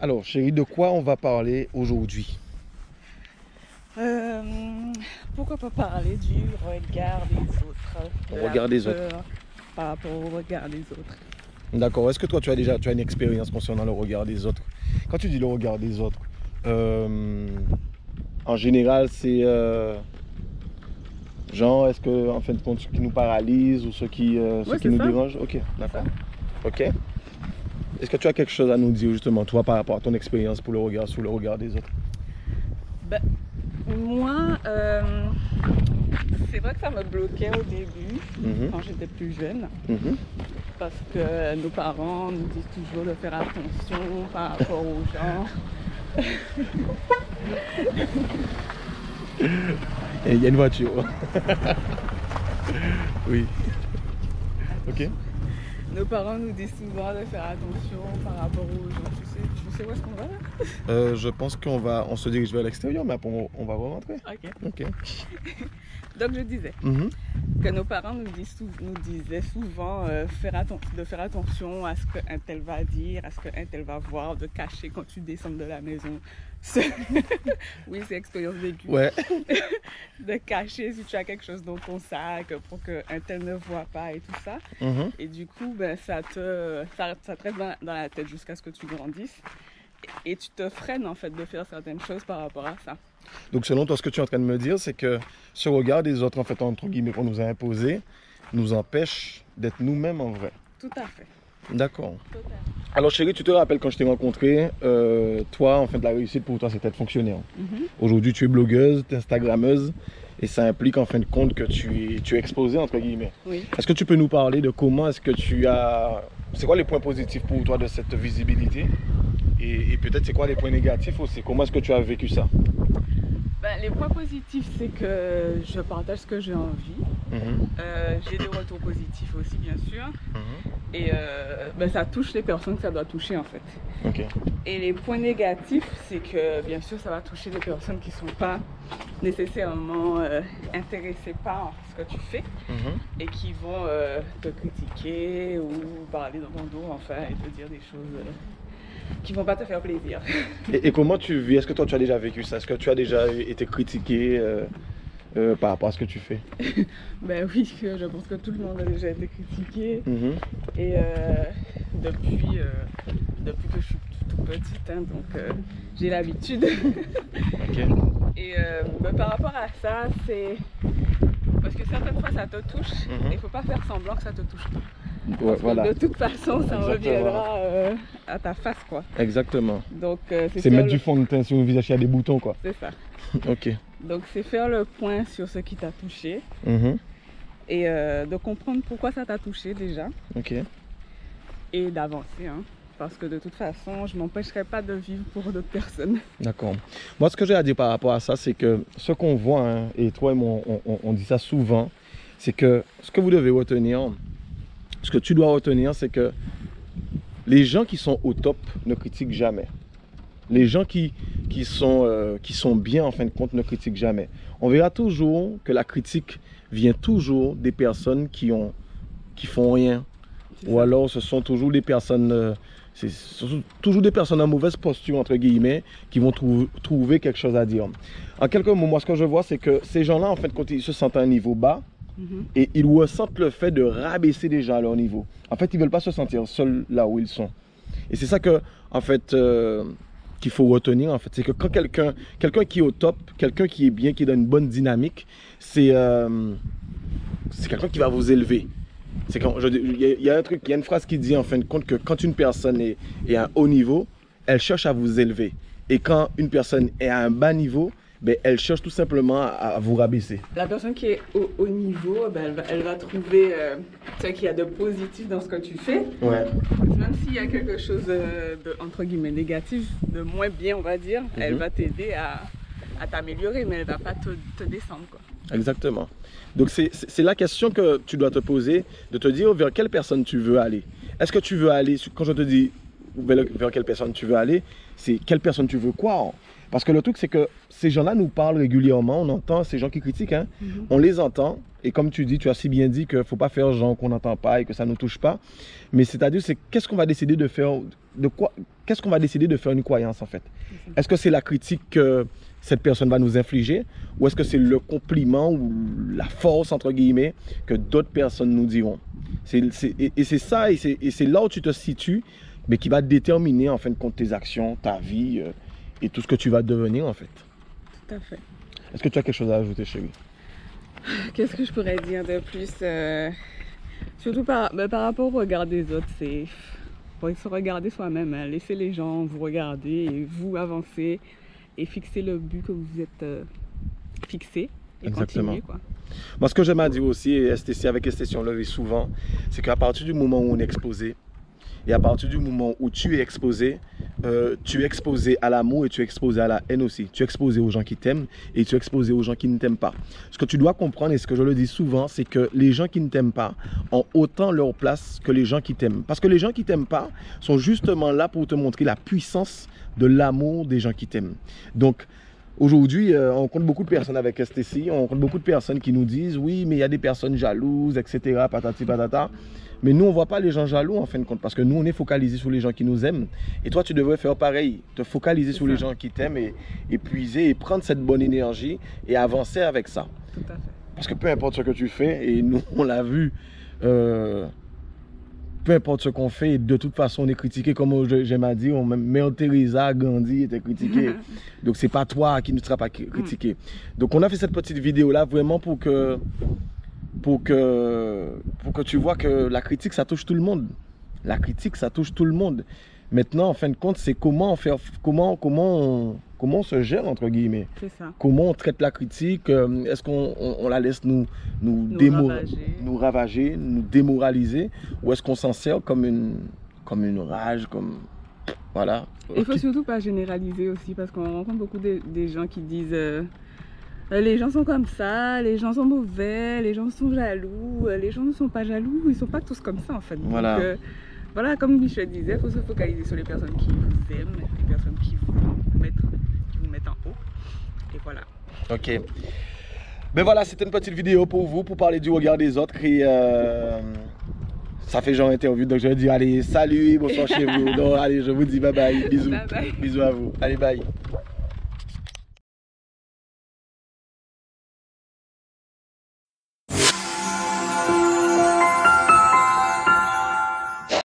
Alors, chérie, de quoi on va parler aujourd'hui? Euh, Pourquoi pas parler du regard des autres, On de la regarde les autres. peur par rapport au regard des autres. D'accord. Est-ce que toi, tu as une expérience concernant le regard des autres? Quand tu dis le regard des autres, euh, en général, c'est genre, est-ce que, en fin de compte, ce qui nous paralyse ou ce Ouais, qui c'est nous ça. dérange? Ok, C'est ça. d'accord. Ok. Est-ce que tu as quelque chose à nous dire justement, toi, par rapport à ton expérience pour le regard, sur le regard des autres? Ben, moi, c'est vrai que ça me bloquait au début, Mhm, quand j'étais plus jeune, mhm. parce que nos parents nous disent toujours de faire attention par rapport aux gens. Et il y a une voiture. Oui. Ok. Nos parents nous disent souvent de faire attention par rapport aux gens. Tu sais où est-ce qu'on va là? Je pense on se dirige vers l'extérieur, mais après on va rentrer. Ok. Ok. Donc je disais Mhm. que nos parents nous disaient souvent de faire attention à ce qu'un tel va dire, à ce qu'un tel va voir, de cacher quand tu descends de la maison. Oui, c'est expérience vécue. Ouais. De cacher si tu as quelque chose dans ton sac pour qu'un tel ne voit pas et tout ça. Mhm. Et du coup, ben, ça te reste dans la tête jusqu'à ce que tu grandisses. Et tu te freines en fait de faire certaines choses par rapport à ça. Donc selon toi, ce que tu es en train de me dire, c'est que ce regard des autres, en fait, entre guillemets, qu'on nous a imposé, nous empêche d'être nous-mêmes en vrai. Tout à fait. D'accord. Totalement. Alors chérie, tu te rappelles quand je t'ai rencontré, toi, en fait, la réussite pour toi, c'était être fonctionnaire. Aujourd'hui, tu es blogueuse, tu es instagrammeuse, et ça implique en fin de compte que tu es exposée, entre guillemets. Oui. Est-ce que tu peux nous parler de comment est-ce que tu as... C'est quoi les points positifs pour toi de cette visibilité? Et peut-être c'est quoi les points négatifs aussi? Comment est-ce que tu as vécu ça? Ben, les points positifs, c'est que je partage ce que j'ai envie. Mhm, J'ai des retours positifs aussi, bien sûr. mhm. Et ben, ça touche les personnes que ça doit toucher, en fait. Ok. Et les points négatifs, c'est que, bien sûr, ça va toucher des personnes qui ne sont pas nécessairement intéressées par ce que tu fais Mhm. et qui vont te critiquer ou parler dans ton dos, enfin, et te dire des choses qui vont pas te faire plaisir. Et comment tu vis? Est-ce que toi tu as déjà vécu ça? Est-ce que tu as déjà été critiqué par rapport à ce que tu fais? Ben oui, je pense que tout le monde a déjà été critiqué. Mhm. Et depuis, depuis que je suis toute petite, hein, donc j'ai l'habitude. Ok. Et ben, par rapport à ça, c'est parce que certaines fois ça te touche, Mhm. il ne faut pas faire semblant que ça te touche pas. Ouais, Parce voilà. que de toute façon, ça Exactement. reviendra à ta face, quoi. Exactement. Donc C'est faire mettre du fond de teint sur le visage, il y a des boutons quoi. C'est ça. Ok. Donc c'est faire le point sur ce qui t'a touché Mhm. et de comprendre pourquoi ça t'a touché déjà Ok. et d'avancer, hein. Parce que de toute façon, je ne m'empêcherai pas de vivre pour d'autres personnes. D'accord. Moi, ce que j'ai à dire par rapport à ça, c'est que ce qu'on voit, hein, et toi et moi, on dit ça souvent, c'est que ce que vous devez retenir, ce que tu dois retenir, c'est que les gens qui sont au top ne critiquent jamais. Les gens qui sont bien, en fin de compte, ne critiquent jamais. On verra toujours que la critique vient toujours des personnes qui font rien. C'est Ou ça. alors ce sont toujours des personnes, ce sont toujours des personnes en mauvaise posture, entre guillemets, qui vont trouver quelque chose à dire. En quelques mots, moi ce que je vois, c'est que ces gens-là, en fait, quand ils se sentent à un niveau bas, Mhm. et ils ressentent le fait de rabaisser les gens à leur niveau. En fait, ils ne veulent pas se sentir seuls là où ils sont. Et c'est ça que, en fait, qu'il faut retenir, en fait. C'est que quand quelqu'un qui est au top, quelqu'un qui est bien, qui est dans une bonne dynamique, c'est quelqu'un qui va vous élever. Il y a un truc, il y a une phrase qui dit en fin de compte que quand une personne est à un haut niveau, elle cherche à vous élever. Et quand une personne est à un bas niveau, ben, elle cherche tout simplement à vous rabaisser. La personne qui est au haut niveau, ben, elle va trouver ce qu'il y a de positif dans ce que tu fais. Ouais. Même s'il y a quelque chose de, entre guillemets, négatif, de moins bien, on va dire, elle va t'aider à t'améliorer, mais elle va pas te descendre, quoi. Exactement. Donc c'est la question que tu dois te poser, de te dire vers quelle personne tu veux aller. Est-ce que tu veux aller, quand je te dis vers quelle personne tu veux aller, c'est quelle personne tu veux croire. Parce que le truc, c'est que ces gens-là nous parlent régulièrement, on entend ces gens qui critiquent, hein, on les entend, et comme tu dis, tu as si bien dit qu'il ne faut pas faire genre qu'on n'entend pas et que ça ne nous touche pas, mais c'est-à-dire, c'est qu'est-ce qu'on va décider de faire, qu'est-ce qu'on va décider de faire une croyance en fait. Est-ce que c'est la critique que cette personne va nous infliger, ou est-ce que c'est le compliment ou la force, entre guillemets, que d'autres personnes nous diront. Et c'est ça, et c'est là où tu te situes, mais qui va déterminer en fin de compte tes actions, ta vie, et tout ce que tu vas devenir en fait. Tout à fait. Est-ce que tu as quelque chose à ajouter, chérie? Qu'est-ce que je pourrais dire de plus? Surtout par rapport au regard des autres, c'est faut se regarder soi-même, hein. Laissez les gens vous regarder et vous avancer et fixer le but que vous êtes fixé et Exactement. continuer, quoi. Moi, ce que j'aime à dire aussi, et avec STC, on le dit souvent, c'est qu'à partir du moment où on est exposé, et à partir du moment où tu es exposé à l'amour et tu es exposé à la haine aussi. Tu es exposé aux gens qui t'aiment et tu es exposé aux gens qui ne t'aiment pas. Ce que tu dois comprendre, et ce que je le dis souvent, c'est que les gens qui ne t'aiment pas ont autant leur place que les gens qui t'aiment. Parce que les gens qui ne t'aiment pas sont justement là pour te montrer la puissance de l'amour des gens qui t'aiment. Donc, aujourd'hui, on rencontre beaucoup de personnes avec STC, on rencontre beaucoup de personnes qui nous disent « Oui, mais il y a des personnes jalouses, etc. patati patata ». Mais nous, on ne voit pas les gens jaloux en fin de compte, parce que nous, on est focalisé sur les gens qui nous aiment. Et toi, tu devrais faire pareil, te focaliser sur les gens qui t'aiment et puiser et prendre cette bonne énergie et avancer avec ça. Tout à fait. Parce que peu importe ce que tu fais, et nous, on l'a vu, peu importe ce qu'on fait, de toute façon, on est critiqué, comme j'aime à dire, même Mère Teresa, Gandhi était critiqué. Donc, c'est pas toi qui ne sera pas critiqué. Donc, on a fait cette petite vidéo-là vraiment pour que tu vois que la critique, ça touche tout le monde. La critique, ça touche tout le monde. Maintenant, en fin de compte, c'est comment on se gère, entre guillemets. C'est ça. Comment on traite la critique. Est-ce qu'on la laisse nous ravager, nous démoraliser, ou est-ce qu'on s'en sert comme une rage, comme... Voilà. Il faut surtout pas généraliser aussi, parce qu'on rencontre beaucoup des gens qui disent les gens sont comme ça, les gens sont mauvais, les gens sont jaloux, les gens ne sont pas jaloux, ils sont pas tous comme ça en fait. Voilà. Donc, voilà, comme Michel disait, il faut se focaliser sur les personnes qui vous aiment, les personnes qui vous mettent en haut. Et voilà. Ok. Mais voilà, c'était une petite vidéo pour vous, pour parler du regard des autres. Et ça fait genre interview, donc je vais dire allez, salut, bonsoir chez vous. Donc allez, je vous dis bye bye, bisous. Bye bye. Bisous à vous. Allez, bye.